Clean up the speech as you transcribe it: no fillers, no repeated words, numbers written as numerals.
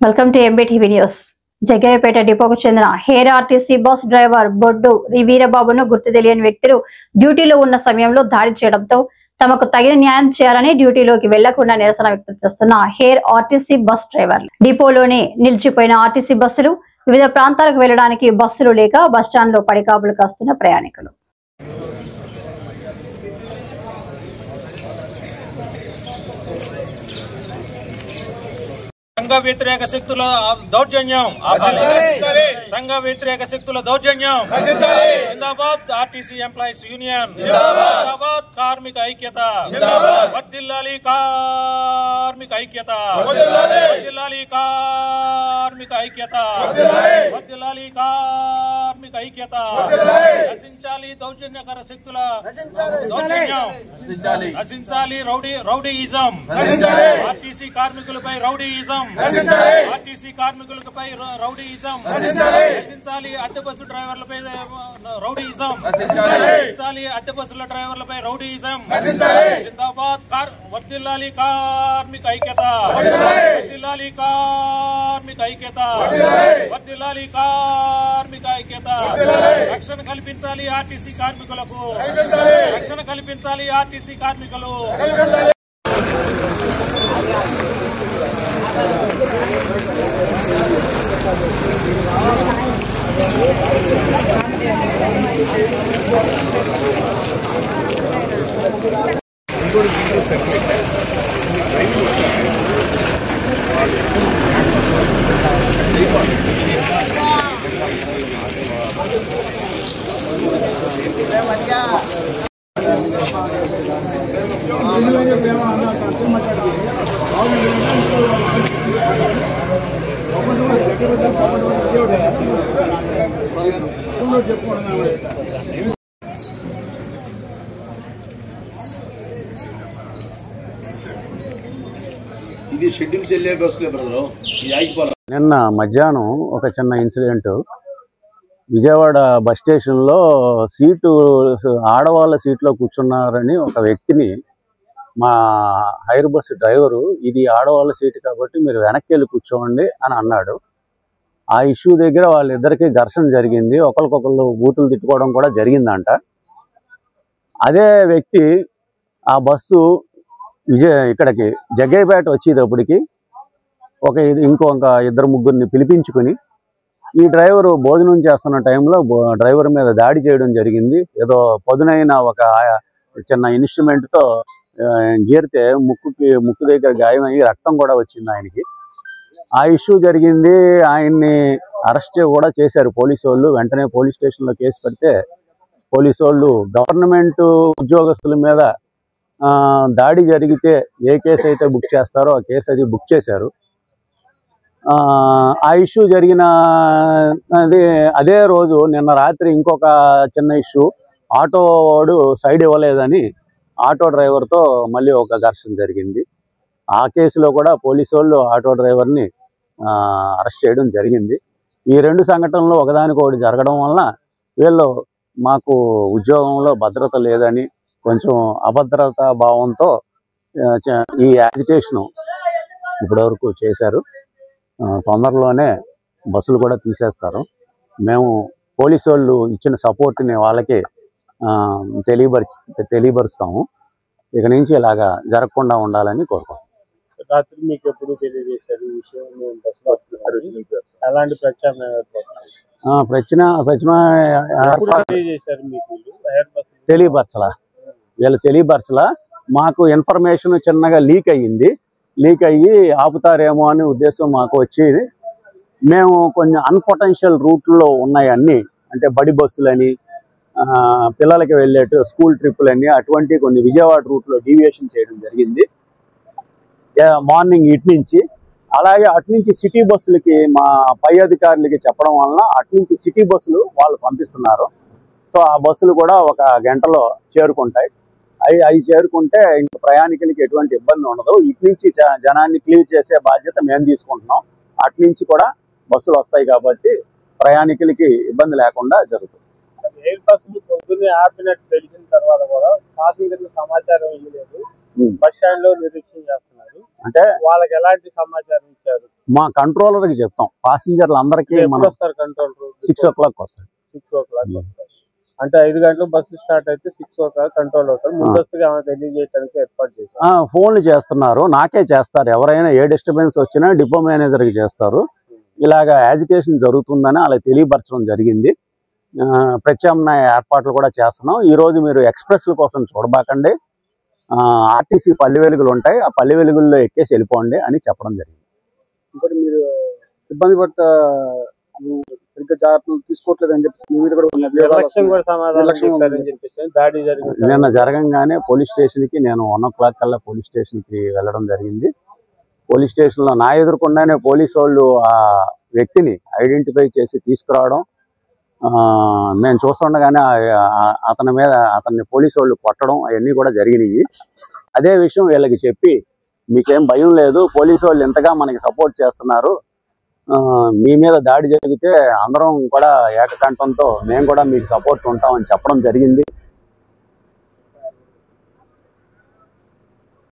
Welcome to MBTV news. Jaggayyapeta డిపోకు చెందిన hire RTC bus driver Boddu వీరబాబును గుర్తు తెలియని వ్యక్తులు డ్యూటీలో ఉన్న సమయంలో దాడి చేయడంతో తమకు తగిన న్యాయం చేయాలని డ్యూటీలోకి వెళ్లకుండా నిరసన వ్యక్తం చేస్తున్న హెయిర్ ఆర్టీసీ బస్ డ్రైవర్లు. డిపోలోనే నిలిచిపోయిన ఆర్టీసీ బస్సులు, వివిధ ప్రాంతాలకు వెళ్లడానికి బస్సులు లేక బస్టాండ్ లో పడికాపులు కాస్తున్న ప్రయాణికులు. సంఘ వ్యతిరేక శక్తుల దౌర్జన్యం, సంఘ వ్యతిరేక శక్తుల దౌర్జన్యం. జిందాబాద్ ఆర్టీసీ ఎంప్లాయీస్ యూనియన్, జిందాబాద్ కార్మిక ఐక్యత, వర్ధిల్లాలి కార్మిక ఐక్యత, వర్ధిల్లాలి కార్మిక ఐక్యత, వర్ధిల్లాలి కార్మిక ఐక్యత. నశించాలి దౌర్జన్యకర శక్తుల దౌర్జన్యం, నశించాలి రౌడీయిజం, ఆర్టీసీ కార్మికులపై రౌడీయిజం, ఆర్టీసీ కార్మికులపై రౌడీయిజం. నశించాలి అద్దె బస్సు డ్రైవర్లపై రౌడీయిజం, నశించాలి అద్దె బస్సుల డ్రైవర్లపై రౌడీయిజం. జిందాబాద్ వర్ధిల్లాలి కార్మిక ఐక్యత, వర్ధిల్లాలి కార్మిక ఐక్యత, వర్ధిల్లాలి కార్మిక ఐక్యత. రక్షణ కల్పించాలి ఆర్టీసీ కార్మికులకు, రక్షణ కల్పించాలి ఆర్టీసీ కార్మికులు. ఇది షెడ్యూల్స్ వెళ్ళే బస్సులే బ్రదర్. నిన్న మధ్యాహ్నం ఒక చిన్న ఇన్సిడెంట్. విజయవాడ బస్ స్టేషన్లో ఆడవాళ్ళ సీట్లో కూర్చున్నారని ఒక వ్యక్తిని మా హైర్ బస్ డ్రైవరు, ఇది ఆడవాళ్ళ సీటు కాబట్టి మీరు వెనక్కి వెళ్ళి కూర్చోండి అని అన్నాడు. ఆ ఇష్యూ దగ్గర వాళ్ళిద్దరికీ ఘర్షణ జరిగింది, ఒకరికొకరు బూతులు తిట్టుకోవడం కూడా జరిగిందంట. అదే వ్యక్తి ఆ బస్సు ఇక్కడికి జగ్గయ్యపేట వచ్చేటప్పటికి ఇంకొక ఇద్దరు ముగ్గురిని పిలిపించుకుని ఈ డ్రైవరు భోజనం చేస్తున్న టైంలో డ్రైవర్ మీద దాడి చేయడం జరిగింది. ఏదో పదునైన ఒక చిన్న ఇన్స్ట్రుమెంట్తో గీరితే ముక్కు దగ్గర గాయమయ్యి రక్తం కూడా వచ్చింది ఆయనకి. ఆ ఇష్యూ జరిగింది. ఆయన్ని అరెస్ట్ కూడా చేశారు పోలీసు వాళ్ళు. వెంటనే పోలీస్ స్టేషన్లో కేసు పెడితే పోలీసు వాళ్ళు గవర్నమెంట్ ఉద్యోగస్తుల మీద దాడి జరిగితే ఏ కేసు అయితే బుక్ చేస్తారో ఆ కేసు అది బుక్ చేశారు. ఆ ఇష్యూ జరిగిన అదే రోజు నిన్న రాత్రి ఇంకొక చిన్న ఇష్యూ, ఆటో వాడు సైడ్ ఇవ్వలేదని ఆటో డ్రైవర్తో మళ్ళీ ఒక ఘర్షణ జరిగింది. ఆ కేసులో కూడా పోలీసు వాళ్ళు ఆటో డ్రైవర్ని అరెస్ట్ చేయడం జరిగింది. ఈ రెండు సంఘటనలు ఒకదానికొకటి జరగడం వలన వీళ్ళు మాకు ఉద్యోగంలో భద్రత లేదని కొంచెం అభద్రతా భావంతో ఈ యాజిటేషను ఇప్పటివరకు చేశారు. తొందరలోనే బస్సులు కూడా తీసేస్తారు. మేము పోలీసు వాళ్ళు ఇచ్చిన సపోర్ట్ని వాళ్ళకి తెలియపరుస్తాము. ఇక నుంచి ఇలాగా జరగకుండా ఉండాలని కోరుకుంటాం. రాత్రి మీకు ఎప్పుడు తెలియజేశారు ఈ విషయం? ఎలాంటి తెలియపరచలా. మాకు ఇన్ఫర్మేషన్ చిన్నగా లీక్ అయ్యి ఆపుతారేమో అనే ఉద్దేశం మాకు వచ్చేది. మేము కొంచెం అన్పొటెన్షియల్ రూట్లో ఉన్నాయి అన్నీ, అంటే బడి బస్సులని, పిల్లలకి వెళ్ళేటు స్కూల్ ట్రిప్పులని, అటువంటి కొన్ని విజయవాడ రూట్లో డీవియేషన్ చేయడం జరిగింది మార్నింగ్ ఇటు నుంచి. అలాగే అటునుంచి సిటీ బస్సులకి మా పై అధికారులకి చెప్పడం వలన అటునుంచి సిటీ బస్సులు వాళ్ళు పంపిస్తున్నారు. సో ఆ బస్సులు కూడా ఒక గంటలో చేరుకుంటాయి. అవి చేరుకుంటే ఇంక ప్రయాణికులకి ఎటువంటి ఇబ్బంది ఉండదు. ఇటు నుంచి జనాన్ని క్లియర్ చేసే బాధ్యత మేము తీసుకుంటున్నాం. అటునుంచి కూడా బస్సులు వస్తాయి కాబట్టి ప్రయాణికులకి ఇబ్బంది లేకుండా జరుగుతుంది. ఎయిర్ బస్సులు పొద్దున్నే ఆపినట్టు తెలిసిన తర్వాత కూడా ప్యాసింజర్లకు సమాచారం ఇవ్వలేదు. బస్ స్టాండ్ లో నిరీక్షణ చేస్తున్నారు. అంటే వాళ్ళకి ఎలాంటి సమాచారం ఇచ్చారు? మా కంట్రోలర్కి చెప్తాం, పాసింజర్లు అందరికీ మనం కంట్రోల్ 6 o'clock వస్తాడు. 6 o'clock వస్తారు. అంటే 5 గంటలకు బస్సు స్టార్ట్ అయితే 6 o'clock కంట్రోల్ అవుతారు. ముందస్తుగా తెలియజేయడానికి ఏర్పాటు చేశారు. ఫోన్లు చేస్తున్నారు, నాకే చేస్తారు. ఎవరైనా ఏ డిస్టర్బెన్స్ వచ్చినా డిపో మేనేజర్కి చేస్తారు. ఇలాగా యాజిటేషన్ జరుగుతుందని అలా తెలియపరచడం జరిగింది. ప్రత్యామ్నాయ ఏర్పాట్లు కూడా చేస్తున్నాం. ఈరోజు మీరు ఎక్స్ప్రెస్ల కోసం చూడబాకండి, ఆర్టీసీ పల్లె వెలుగులు ఉంటాయి, ఆ పల్లె వెలుగుల్లో ఎక్కేసి వెళ్ళిపోండి అని చెప్పడం జరిగింది. ఇంకోటి మీరు సిబ్బంది పట్ల సరిగ్గా జాగ్రత్తలు తీసుకోవట్లేదు అని చెప్పి మీ మీద కూడా నిర్లక్ష్యం కూడా సమాధానం చెప్పారని చెప్పేసి దాడి జరిగింది. నిన్న జరగంగానే పోలీస్ స్టేషన్కి నేను 1 o'clock కల్లా పోలీస్ స్టేషన్కి వెళ్ళడం జరిగింది. పోలీస్ స్టేషన్లో నా ఎదురుకుండానే పోలీసు వాళ్ళు ఆ వ్యక్తిని ఐడెంటిఫై చేసి తీసుకురావడం, మేము చూస్తుండగానే అతన్ని పోలీసు వాళ్ళు కొట్టడం అవన్నీ కూడా జరిగినాయి. అదే విషయం వీళ్ళకి చెప్పి, మీకేం భయం లేదు, పోలీసు వాళ్ళు ఇంతగా మనకి సపోర్ట్ చేస్తున్నారు, మీ మీద దాడి జరిగితే అందరం కూడా ఏకకంఠంతో మేము కూడా మీకు సపోర్ట్ ఉంటామని చెప్పడం జరిగింది.